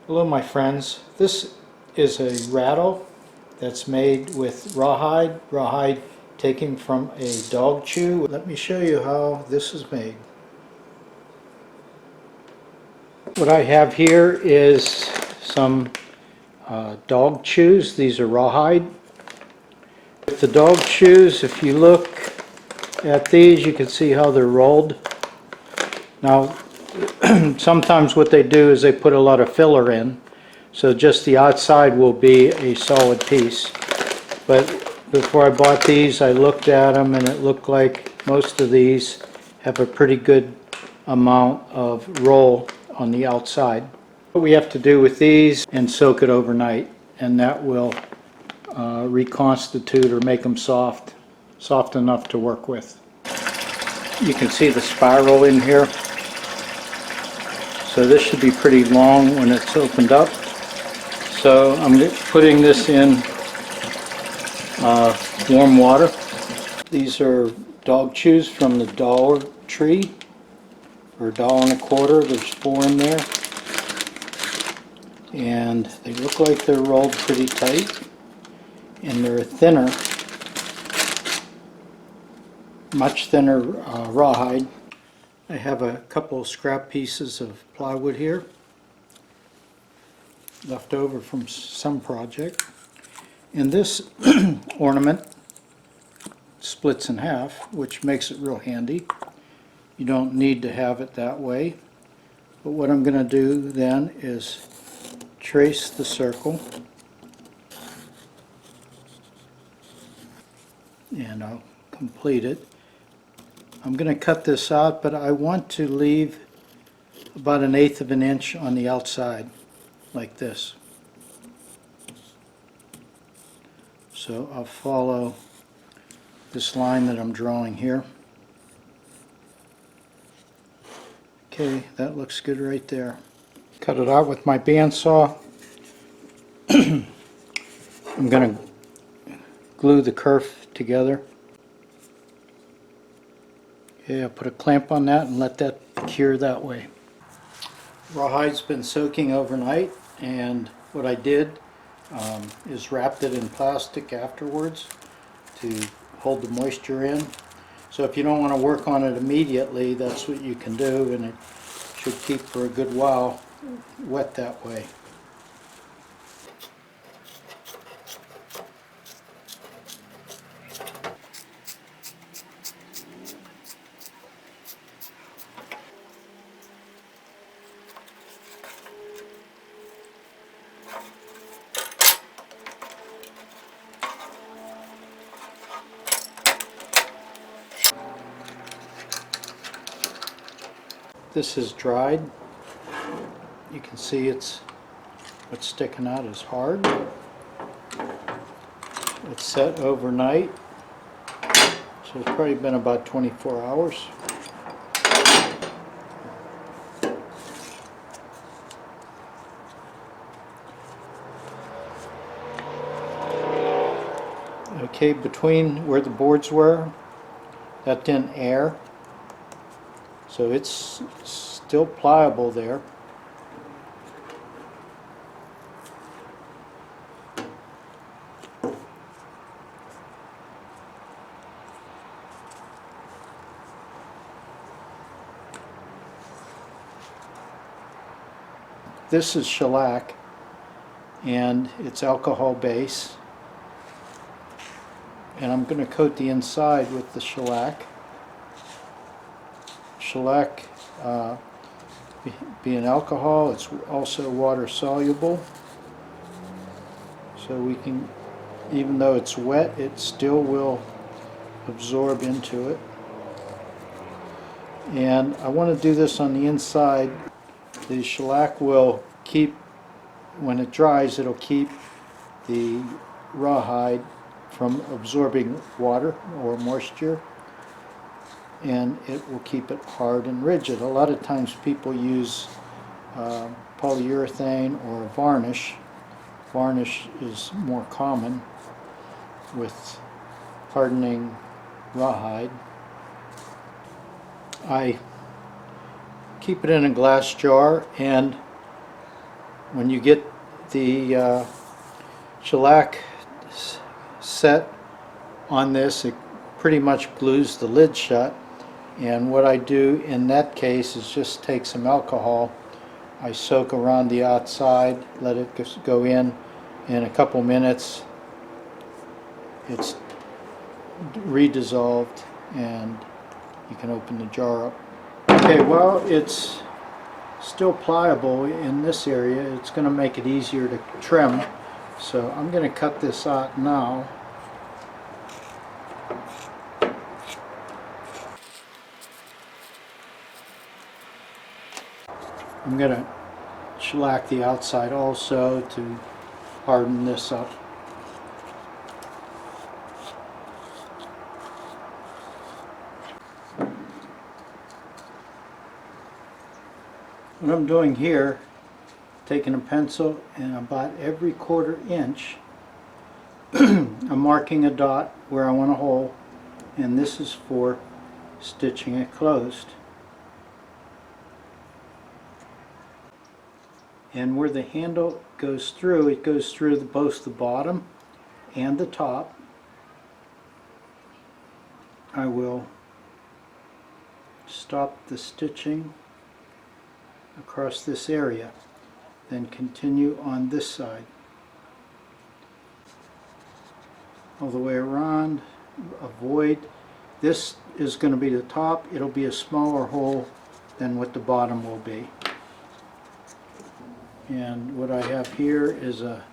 Hello my friends, this is a rattle that's made with rawhide taken from a dog chew. Let me show you how this is made. What I have here is some dog chews. These are rawhide. With the dog chews, if you look at these, you can see how they're rolled. Now sometimes what they do is they put a lot of filler in, so just the outside will be a solid piece. But before I bought these, I looked at them and it looked like most of these have a pretty good amount of roll on the outside. What we have to do with these and soak it overnight, and that will reconstitute or make them soft enough to work with. You can see the spiral in here. So this should be pretty long when it's opened up. So I'm putting this in warm water. These are dog chews from the Dollar Tree for $1.25. There's 4 in there. And they look like they're rolled pretty tight. And they're thinner, much thinner rawhide. I have a couple of scrap pieces of plywood here, left over from some project. And this ornament splits in half, which makes it real handy. You don't need to have it that way. But what I'm going to do then is trace the circle, and I'll complete it. I'm going to cut this out, but I want to leave about 1/8 of an inch on the outside, like this. So I'll follow this line that I'm drawing here. Okay, that looks good right there. Cut it out with my bandsaw. I'm going to glue the kerf together. Okay, I'll put a clamp on that and let that cure that way. Rawhide's been soaking overnight, and what I did is wrapped it in plastic afterwards to hold the moisture in. So if you don't want to work on it immediately, that's what you can do, and it should keep for a good while wet that way. This is dried. You can see what's sticking out is hard. It's set overnight, so it's probably been about 24 hours. Okay, between where the boards were, that didn't air, so it's still pliable there. This is shellac, and it's alcohol base, and I'm going to coat the inside with the shellac. Shellac being alcohol, it's also water soluble, so we can, even though it's wet, it still will absorb into it. And I want to do this on the inside. The shellac will keep, when it dries, it'll keep the rawhide from absorbing water or moisture, and it will keep it hard and rigid. A lot of times people use polyurethane or varnish. Varnish is more common with hardening rawhide. I keep it in a glass jar, and When you get the shellac set on this, it pretty much glues the lid shut. And what I do in that case is just take some alcohol. I soak around the outside, let it go in a couple minutes. It's redissolved and you can open the jar up. Okay, well, it's still pliable in this area. It's going to make it easier to trim. So I'm going to cut this out now. I'm going to shellac the outside also to harden this up. What I'm doing here, taking a pencil and about every 1/4 inch, I'm marking a dot where I want a hole, and this is for stitching it closed. And where the handle goes through, it goes through both the bottom and the top. I will stop the stitching across this area, then continue on this side all the way around. Avoid, this is going to be the top. It'll be a smaller hole than what the bottom will be. And what I have here is a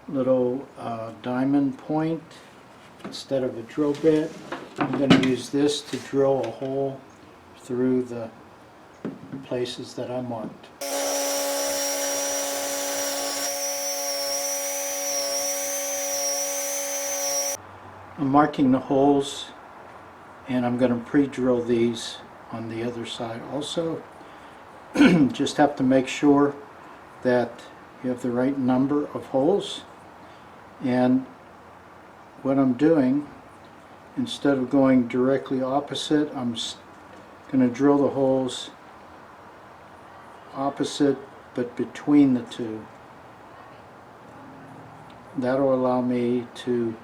little diamond point instead of a drill bit. I'm going to use this to drill a hole through the places that I marked. I'm marking the holes, and I'm going to pre-drill these on the other side also. Just have to make sure that you have the right number of holes. And what I'm doing, instead of going directly opposite, I'm going to drill the holes opposite but between the two. That'll allow me to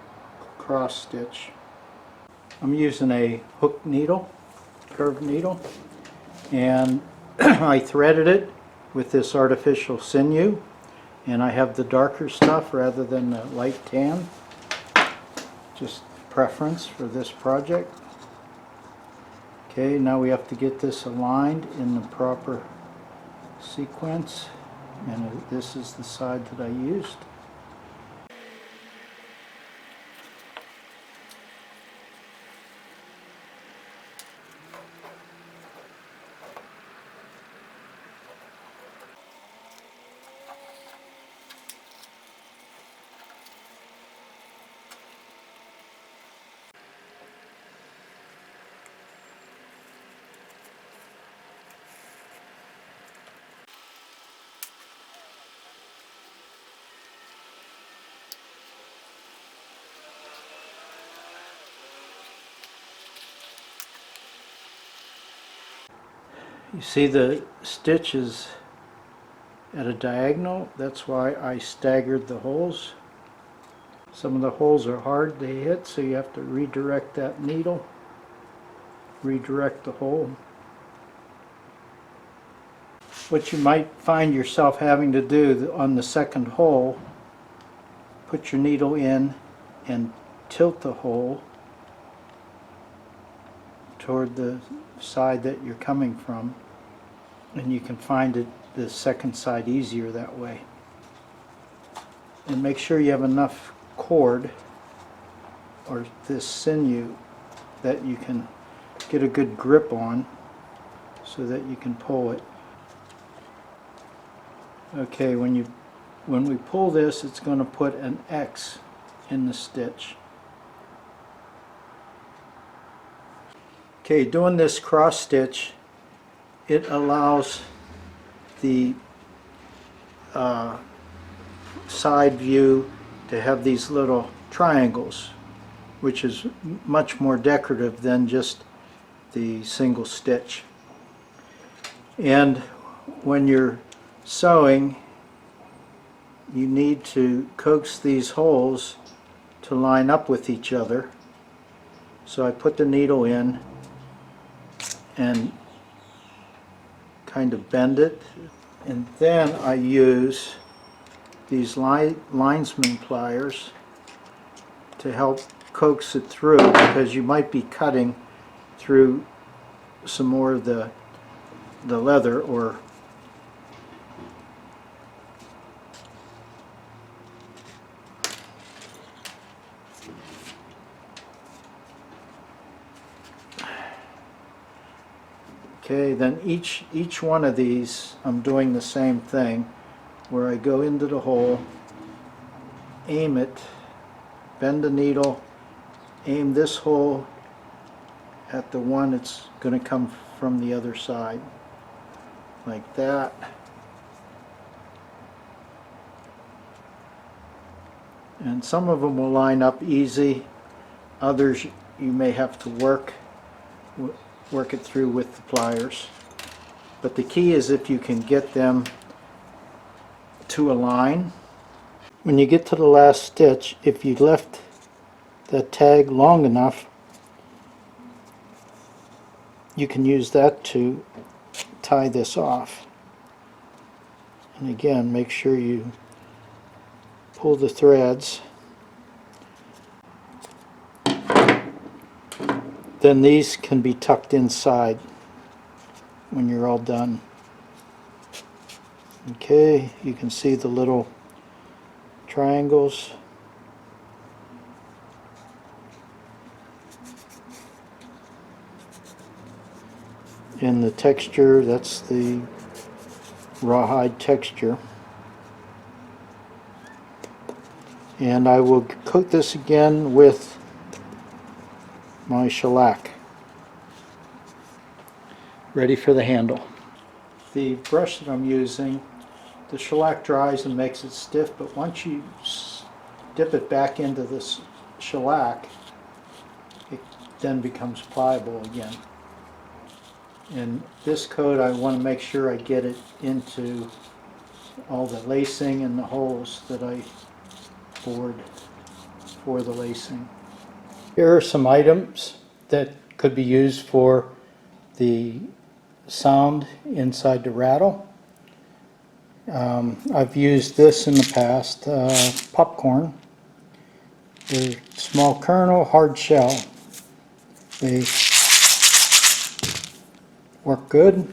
cross stitch. I'm using a hook needle, curved needle, and I threaded it with this artificial sinew, and I have the darker stuff rather than the light tan. Just preference for this project. Okay, now we have to get this aligned in the proper sequence, and this is the side that I used. You see the stitches at a diagonal. That's why I staggered the holes. Some of the holes are hard to hit, so you have to redirect that needle, redirect the hole. What you might find yourself having to do on the second hole, put your needle in and tilt the hole toward the side that you're coming from, and you can find it the second side easier that way. And make sure you have enough cord or this sinew that you can get a good grip on so that you can pull it. Okay, when we pull this, it's going to put an X in the stitch. Okay, doing this cross stitch, it allows the side view to have these little triangles, which is much more decorative than just the single stitch. And when you're sewing, you need to coax these holes to line up with each other. So I put the needle in and kind of bend it, and then I use these linesman pliers to help coax it through, because you might be cutting through some more of the leather, or okay, then each one of these I'm doing the same thing, where I go into the hole, aim it, bend the needle, aim this hole at the one that's going to come from the other side, like that. And some of them will line up easy, others you may have to work it through with the pliers. But the key is if you can get them to align. When you get to the last stitch, if you left that tag long enough, you can use that to tie this off. And again, make sure you pull the threads. Then these can be tucked inside when you're all done. Okay, you can see the little triangles. In the texture, that's the rawhide texture. And I will coat this again with my shellac. Ready for the handle. The brush that I'm using, the shellac dries and makes it stiff, but once you dip it back into this shellac, it then becomes pliable again. And this coat, I want to make sure I get it into all the lacing and the holes that I bored for the lacing. Here are some items that could be used for the sound inside the rattle. I've used this in the past, popcorn. The small kernel, hard shell. They work good.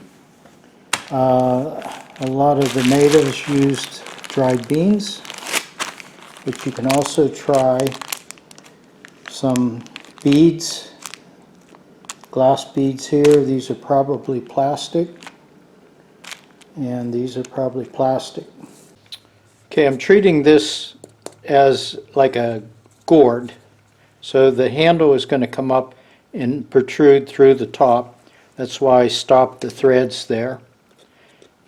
A lot of the natives used dried beans, but you can also try some beads, glass beads here. These are probably plastic, and these are probably plastic. Okay, I'm treating this as like a gourd, so the handle is going to come up and protrude through the top. That's why I stopped the threads there.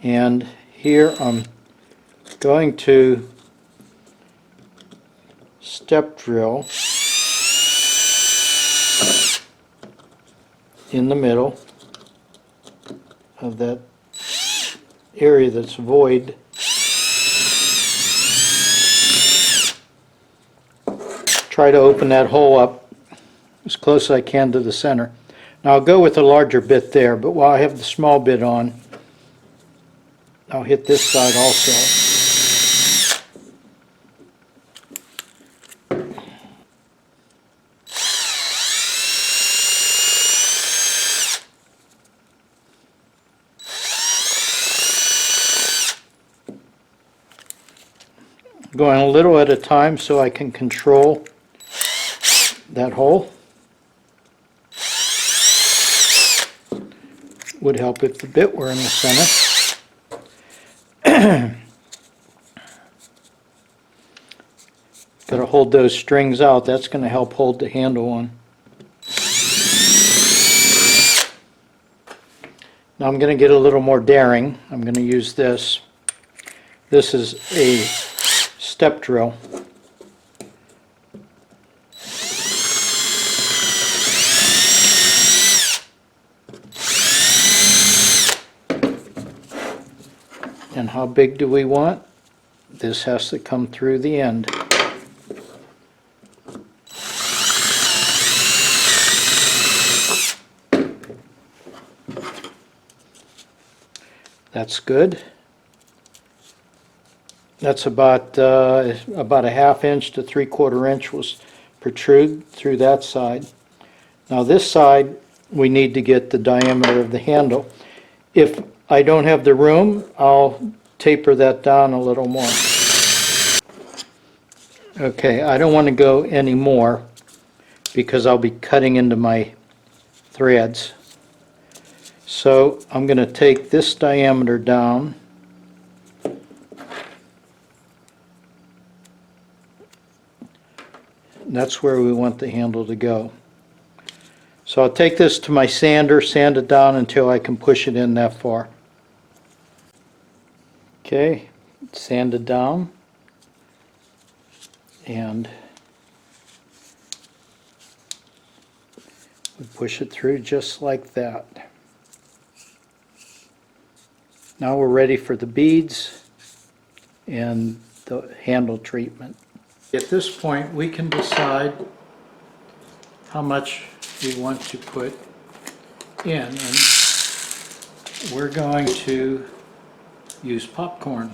And here I'm going to step drill in the middle of that area that's void. Try to open that hole up as close as I can to the center. Now I'll go with a larger bit there, but while I have the small bit on, I'll hit this side also. Going a little at a time so I can control that hole. Would help if the bit were in the center. Got to hold those strings out. That's going to help hold the handle on. Now I'm going to get a little more daring. I'm going to use this. This is a step drill. And how big do we want? this has to come through the end. That's good. That's about a 1/2 inch to 3/4 inch will protrude through that side. Now this side, we need to get the diameter of the handle. If I don't have the room, I'll taper that down a little more. Okay, I don't want to go any more because I'll be cutting into my threads. So I'm going to take this diameter down. That's where we want the handle to go. So I'll take this to my sander, sand it down until I can push it in that far. Okay, sand it down, and we push it through just like that. Now we're ready for the beads and the handle treatment. At this point, we can decide how much we want to put in, and we're going to use popcorn.